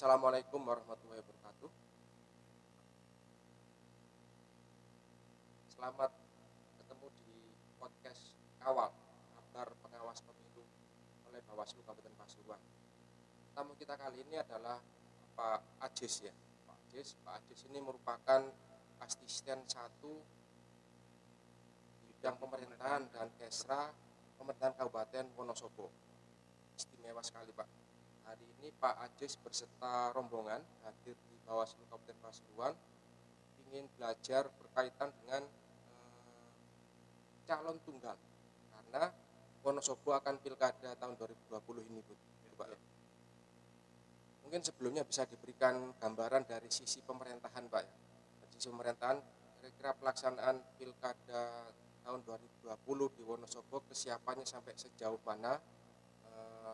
Assalamualaikum warahmatullahi wabarakatuh. Selamat ketemu di podcast Kawal, kabar pengawas pemilu oleh Bawaslu Kabupaten Pasuruan. Tamu kita kali ini adalah Pak Ajis ya. Pak Ajis ini merupakan asisten 1 bidang pemerintahan dan Kesra Pemerintahan Kabupaten Wonosobo. Istimewa sekali Pak. Hari ini Pak Ajis berserta rombongan hadir di Bawaslu Kabupaten Pasuruan ingin belajar berkaitan dengan calon tunggal karena Wonosobo akan pilkada tahun 2020 ini Pak ya. Mungkin sebelumnya bisa diberikan gambaran dari sisi pemerintahan Pak ya. Dari sisi pemerintahan kira-kira pelaksanaan pilkada tahun 2020 di Wonosobo kesiapannya sampai sejauh mana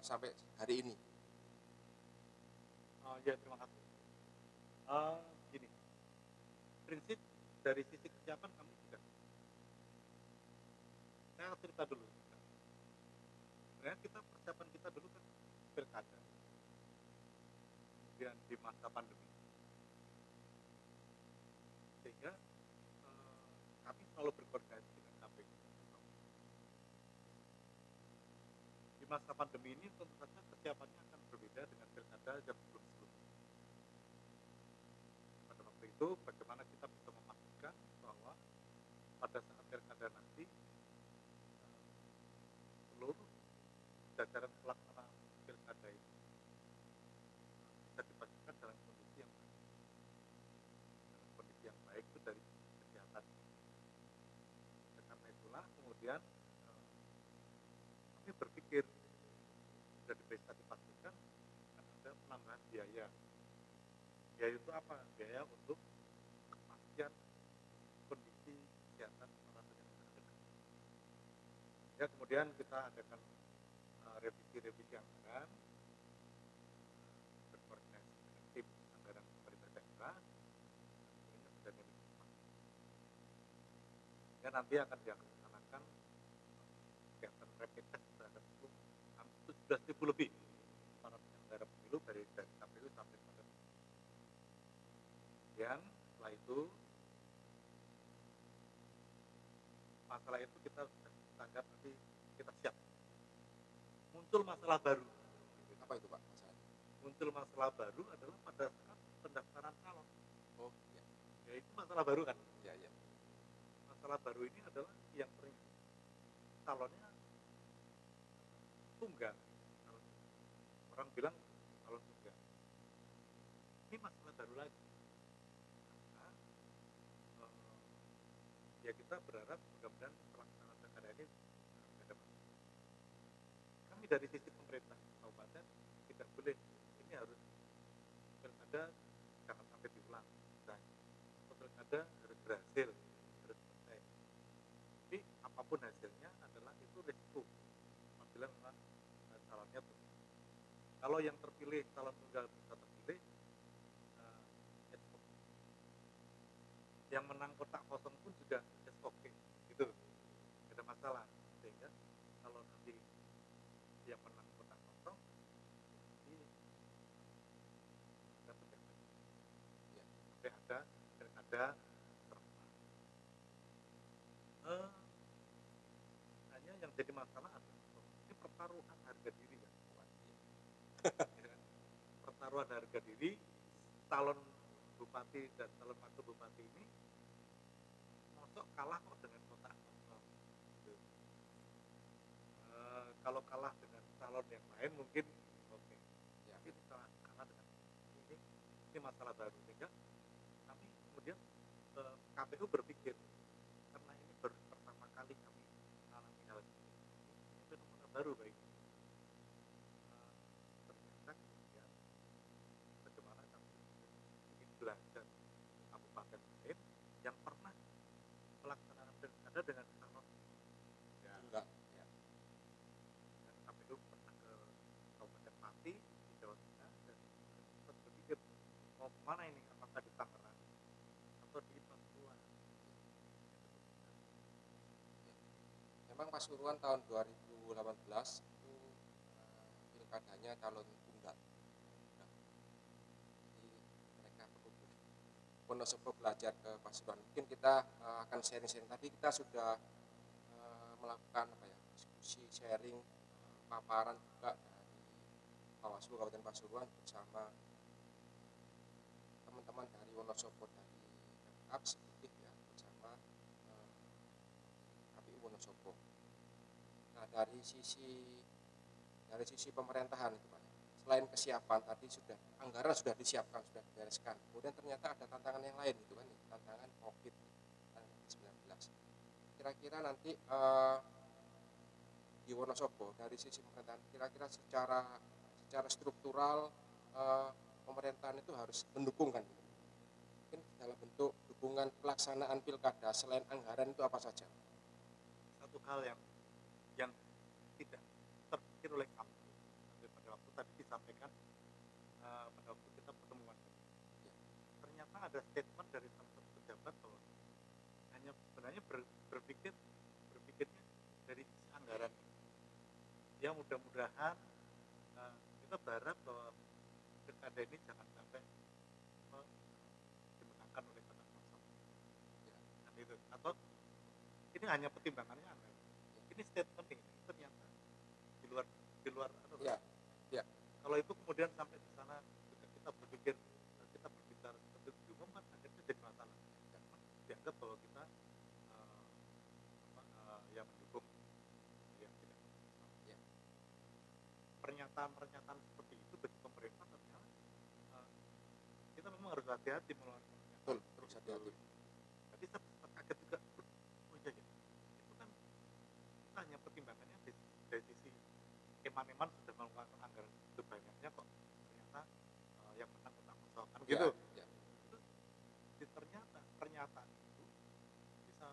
sampai hari ini. Ya, terima kasih. Gini, prinsip dari sisi kesiapan kami juga. Saya cerita dulu. Sebenarnya persiapan kita dulu kan pilkada, kemudian di masa pandemi, sehingga kami selalu berkoordinasi dengan KPU. Di masa pandemi ini tentu saja kesiapannya akan berbeda dengan pilkada yang sebelum-sebelumnya. Pada waktu itu bagaimana kita bisa memastikan bahwa pada saat pilkada nanti seluruh jajaran pelaksana pilkada itu bisa dipastikan dalam kondisi yang baik. Dalam kondisi yang baik itu dari kesehatan. Karena itulah kemudian kami berpikir sudah bisa dipastikan akan ada penambahan biaya. Biaya itu apa? Biaya untuk kepastian kondisi kesehatan para penyelenggara. Ya, kemudian kita adakan revisi anggaran, berkoordinasi dengan tim anggaran pemerintah daerah, ini sudah dimiliki. Dan nanti akan dilaksanakan kegiatan rapid test terhadap 17.000 lebih para penyelenggara pemilu dari KPU sampai pada. Kemudian setelah itu masalah itu kita tanggap nanti kita siap. Muncul masalah baru. Apa itu Pak masalahnya? Muncul masalah baru adalah pada saat pendaftaran calon. Oh iya. Ya itu masalah baru kan? Iya. Masalah baru ini adalah yang calonnya tunggal. Orang bilang calon tunggal. Ini masalah baru lagi. Karena ya kita berharap mudah-mudahan pelaksanaan pilkada ini ada masalah. Kami dari sisi pemerintah kabupaten tidak boleh, ini harus pilkada jangan sampai diulang. Pilkada harus berhasil, harus selesai. Tapi apapun hasilnya adalah itu risiko apabila memang calonnya tunggal. Kalau yang terpilih calon tunggal bisa terpilih, yang menang kotak kosong pun juga oke, gitu, tidak ada masalah. Sehingga kalau nanti yang menang kotak kosong, nanti kita berjalan. Ya, sampai ada pilkada serentak. Hanya yang jadi masalah adalah ini pertaruhan harga diri yang kuat. Ya. Pertaruhan harga diri calon bupati dan calon wakil bupati ini mosok kalah kok dengan kotak kosong. Gitu. Kalau kalah dengan calon yang lain mungkin oke. Ya. Tapi kalah dengan ini masalah baru. Sehingga kami kemudian KPU berpikir karena ini baru pertama kali kami mengalami hal ini fenomena baru bagi ternyata kemudian bagaimana kami ingin belajar kabupaten lain yang pernah pelaksanaan pilkada dengan calon Tunggal. Ya. Dan KPU pernah ke Kabupaten Pati di Jawa Tengah dan sempat berpikir mau kemana ini, apakah di Tangerang atau di Pasuruan. Memang Pasuruan tahun 2018 itu pilkadanya calon tunggal. Wonosobo belajar ke Pasuruan. Mungkin kita akan sharing-sharing. Tadi kita sudah melakukan diskusi, sharing, paparan juga dari Bawaslu Kabupaten Pasuruan bersama teman-teman dari Wonosobo dari Pemkab eksekutif ya bersama KPU Wonosobo. Nah dari sisi pemerintahan itu Pak, selain kesiapan tadi anggaran sudah disiapkan, sudah dibereskan. Kemudian ternyata ada tantangan yang lain gitu kan, tantangan COVID-19. Kira-kira nanti di Wonosobo dari sisi pemerintahan, kira-kira secara struktural pemerintahan itu harus mendukung kan? Mungkin dalam bentuk dukungan pelaksanaan pilkada selain anggaran itu apa saja? Satu hal yang tidak terpikir oleh kami pada waktu tadi disampaikan pada waktu kita pertemuan tadi. Ya. Ternyata ada statement dari salah satu pejabat bahwa hanya sebenarnya berpikirnya dari sisi anggaran. Ya mudah-mudahan kita berharap bahwa pilkada ini jangan sampai dimenangkan oleh kota Wonosobo. Ya. Kan itu. Atau ini hanya pertimbangannya anggaran. Ini statement ini ternyata di luar Ya. Ya. Kalau itu kemudian sampai di sana kita berbicara seperti itu diumumkan, akhirnya jadi masalah. Karena dianggap bahwa kita yang mendukung yang tidak. Ya. Pernyataan seperti itu bagi pemerintah ternyata kita memang harus hati-hati mengeluarkan pernyataan. Terus hati-hati. Tapi sempat kaget juga. Oh iya ya. Itu kan kita hanya pertimbangannya dari sisi eman-eman sudah mengeluarkan anggaran itu banyaknya kok ternyata yang menang kota Wonosobo kan gitu. Ya. Ternyata pernyataan itu bisa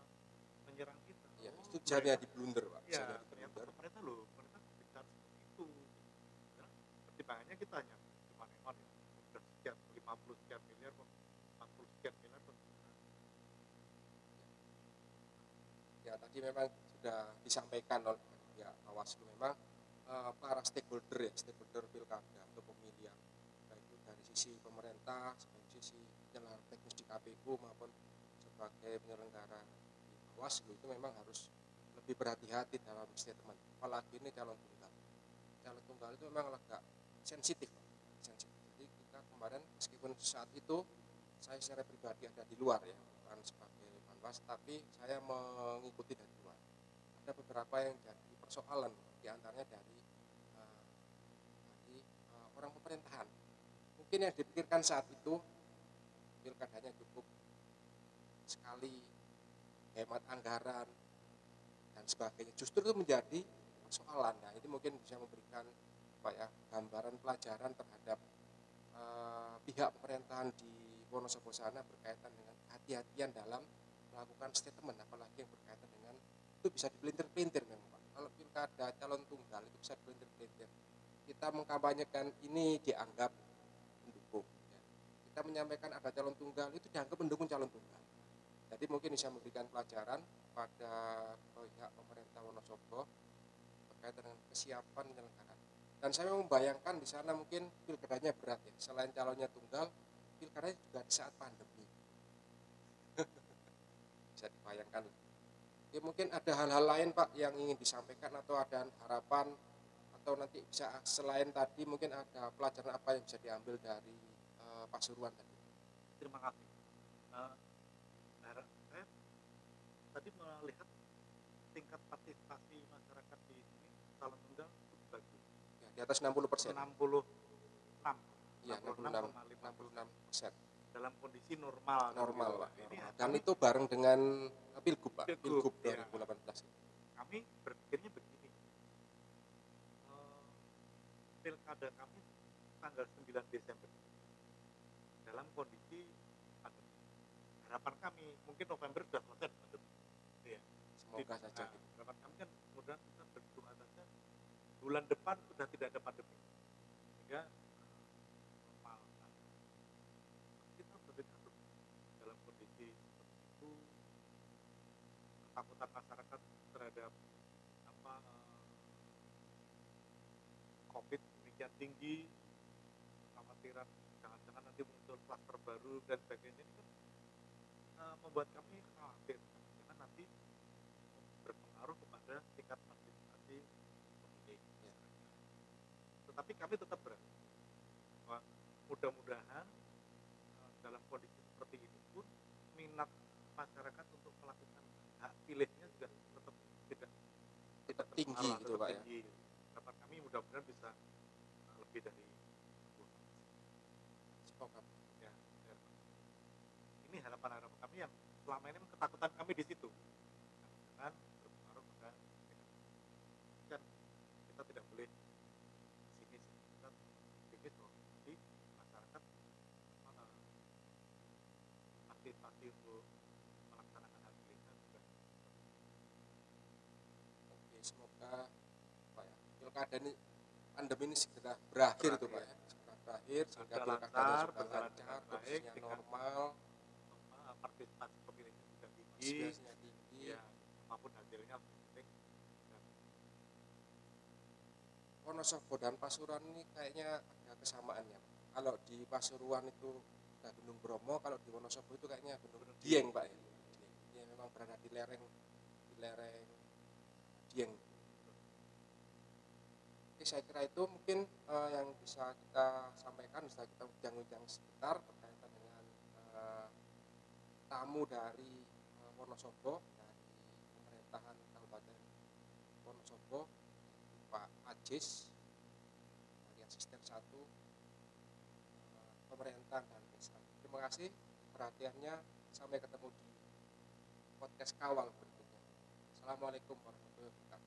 menyerang kita. Ya, itu jadi di blunder Pak. Ya, ternyata pemerintah berbicara seperti itu. Karena pertimbangannya kita hanya eman-eman ya. Sudah sekian 50 sekian miliar kok 40 sekian miliar kok. Ya tadi memang sudah disampaikan oleh pihak Bawaslu memang para stakeholder pilkada atau pemilihan baik itu dari sisi pemerintah, dari sisi penyelenggara teknis di KPU maupun sebagai penyelenggara di Bawaslu itu memang harus lebih berhati-hati dalam statement. Apalagi ini calon tunggal itu memang agak sensitif. Jadi kita kemarin meskipun saat itu saya secara pribadi ada di luar ya, bukan sebagai panwas, tapi saya mengikuti dari luar. Ada beberapa yang jadi persoalan, diantaranya dari orang pemerintahan. Mungkin yang dipikirkan saat itu pilkadanya cukup sekali, hemat anggaran dan sebagainya. Justru itu menjadi persoalan. Nah, ini mungkin bisa memberikan gambaran pelajaran terhadap pihak pemerintahan di Wonosobo sana berkaitan dengan kehati-hatian dalam melakukan statement, apalagi yang berkaitan dengan itu bisa dipelintir-pelintir memang Pak. Kalau pilkada calon tunggal itu bisa dipelintir-pelintir. Kita mengkampanyekan ini dianggap mendukung. Ya. Kita menyampaikan ada calon tunggal itu dianggap mendukung calon tunggal. Jadi mungkin bisa memberikan pelajaran pada pihak pemerintah Wonosobo berkaitan dengan kesiapan penyelenggaraan. Dan saya membayangkan di sana mungkin pilkadanya berat ya. Selain calonnya tunggal, pilkadanya juga di saat pandemi. Bisa dibayangkan. Ya, mungkin ada hal-hal lain Pak yang ingin disampaikan atau ada harapan atau nanti bisa selain tadi mungkin ada pelajaran apa yang bisa diambil dari Pasuruan tadi. Terima kasih. Saya tadi melihat tingkat partisipasi masyarakat di sini calon tunggal cukup bagus. Ya, di atas 60%. 66. Iya, 66%. Dalam kondisi normal. Normal, Pak. Ini Dan itu bareng dengan Pilgub, Pak. Pilgub ya. 2018. Kami berpikirnya begini. Pilkada kami tanggal 9 Desember dalam kondisi pandemi. Harapan kami mungkin November sudah selesai pandemi. Ya. Semoga saja. Harapan kami kan kemudian kita berdoa saja bulan depan sudah tidak ada pandemi. Sehingga normal. Kita berpikir dalam kondisi seperti itu, ketakutan masyarakat terhadap COVID demikian tinggi, kekhawatiran jangan-jangan nanti muncul klaster baru dan sebagainya, ini kan membuat kami khawatir karena nanti berpengaruh kepada tingkat partisipasi pemilih. Ya. Tetapi kami tetap berharap bahwa mudah-mudahan dalam kondisi seperti ini pun minat masyarakat untuk melakukan hak pilihnya juga tetap tidak Tetap tinggi terpengaruh, gitu tetap Pak ya. tinggi. Harapan kami mudah-mudahan bisa lebih dari 10%. Semoga. Ya, ya. Ini harapan-harapan kami yang selama ini ketakutan kami di situ. Jangan berpengaruh pada kan kita tidak boleh pesimis, kita optimis bahwa nanti masyarakat aktif untuk melaksanakan hak pilihnya juga. Oke, semoga Pak ya, pilkada ini pandemi ini segera berakhir tuh Pak ya. Segera berakhir sehingga Sudah pilkadanya lancar, sudah berjalan lancar, dengan baik, kondisinya dengan normal, partisipasi pemilihnya juga tinggi. partisipasinya tinggi. Ya, apapun hasilnya lebih penting. Dan Wonosobo dan Pasuruan ini kayaknya ada kesamaannya. Kalau di Pasuruan itu ada Gunung Bromo, kalau di Wonosobo itu kayaknya Gunung Dieng Pak ya. Dieng. Ini memang berada di lereng Dieng. Oke, saya kira itu mungkin yang bisa kita sampaikan, bisa kita ujang-ujang sebentar berkaitan dengan tamu dari Wonosobo, dari pemerintahan Kabupaten Wonosobo, Pak Ajis, dari asisten 1 pemerintah dan desa. Terima kasih perhatiannya. Sampai ketemu di podcast Kawal berikutnya. Assalamualaikum warahmatullahi wabarakatuh.